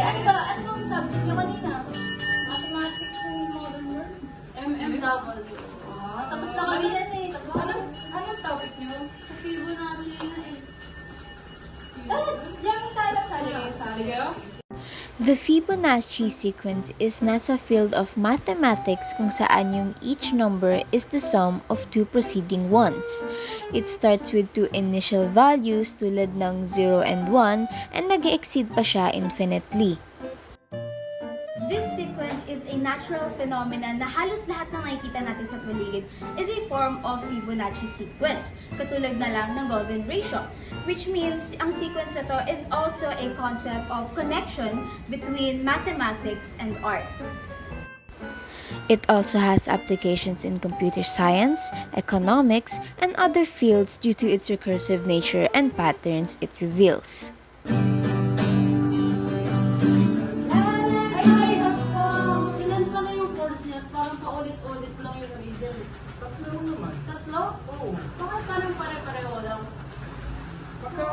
ano ba? Ano bang subject niyo kanina? Mathematics and modern world. MMW. Tapos na kami yan eh. Tapos na. Anong topic niyo? Sa Fibonacci na eh. Tara, diyan tayo sa Sige. The Fibonacci sequence is nasa field of mathematics kung saan yung each number is the sum of two preceding ones. It starts with two initial values tulad ng 0 and 1 and nag-exceed pa siya infinitely. This sequence is a natural phenomenon na halos lahat ng nakikita natin sa paligid is a form of Fibonacci sequence, katulad na lang ng golden ratio, which means ang sequence na to is also a concept of connection between mathematics and art. It also has applications in computer science, economics, and other fields due to its recursive nature and patterns it reveals. Ilan pala yung chords niya? Parang paulit-ulit lang yung rhythm. Tatlo lang naman. Tatlo? Oo. Bakit parang pare-pareho lang? Pagka,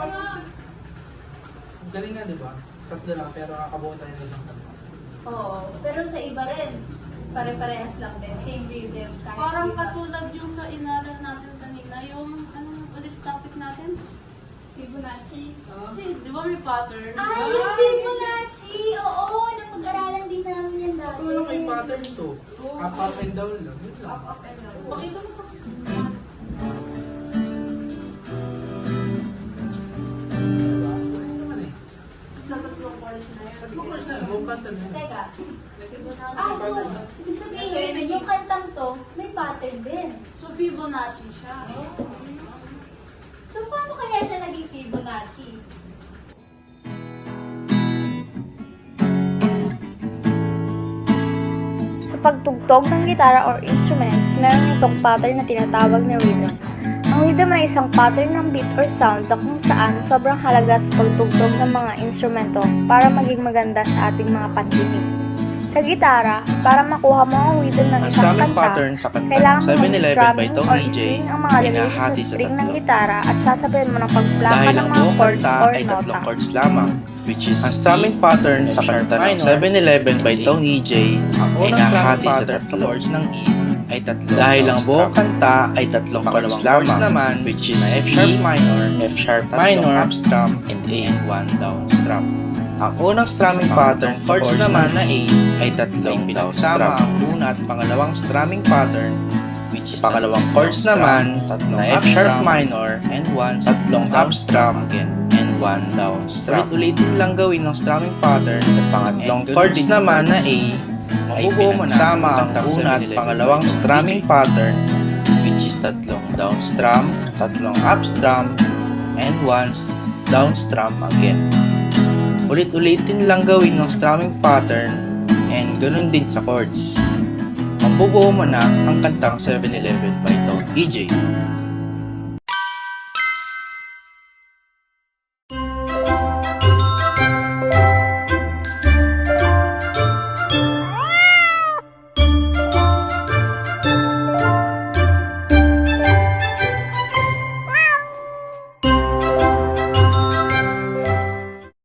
ang galing nga, di ba? Tatlo lang, pero kakabuo tayo ng isang tatlo. Oo, pero sa iba rin, pare-parehas lang din, same rhythm. Kahit Parang iba. katulad yung sa inaral natin kanina, yung anong ulit topic natin? Fibonacci. Kasi di ba may pattern? Ay, yung Fibonacci! Oo, napag-aralan din namin yan dati. Tatlo lang may pattern to. Up and down lang. Yun lang. Up and down. Pakita mo sa Diba? Ayun naman eh. sa tatlong chords na yun. Tatlong course na yun. Buong kanta na yun. Teka. Fibonacci. Ah, so, ibig sabihin, yung kantang to, may pattern din. So, Fibonacci siya. So, paano kaya siya naging Fibonacci? Sa pagtugtog ng gitara or instruments, meron itong pattern na tinatawag na rhythm. Ang rhythm ay isang pattern ng beat or sound na kung saan sobrang halaga sa pagtugtog ng mga instrumento para maging maganda sa ating mga pandinig. Sa gitara, para makuha mo ang rhythm ng Ang isang strumming kanta, pattern sa kanta kailangan mo 7-11 by strumming Tony or J i-swing ang mga ay lyrics sa nahahati sa string ng tatlo. gitara at sasabihin mo ng pagplaka Dahil ng ang mga buong chords kanta or ay tatlong nota. chords lamang, which is ang strumming pattern sa kanta ng 7-11 by Tony J ay nahahati sa tatlong chords ng E ay tatlo. Dahil ang buong kanta ay tatlong chords lamang, naman, which is F sharp minor, F sharp minor, up strum, and A and 1 down strum. Ang unang strumming pattern sa chords naman na A ay tatlong down strum. Ang una at pangalawang strumming pattern, which is pangalawang chords naman na F sharp minor and 1 tatlong up strum again and 1 down strum. Ulit-ulitin lang gawin ng strumming pattern sa pangatlong chords naman na A ay pinagsama ang una at pangalawang strumming pattern, which is tatlong down strum, tatlong up strum, and 1 down strum again. Ulit-ulitin lang gawin ng strumming pattern and ganun din sa chords. Mabubuo mo na ang kantang 7-11 by Tony EJ.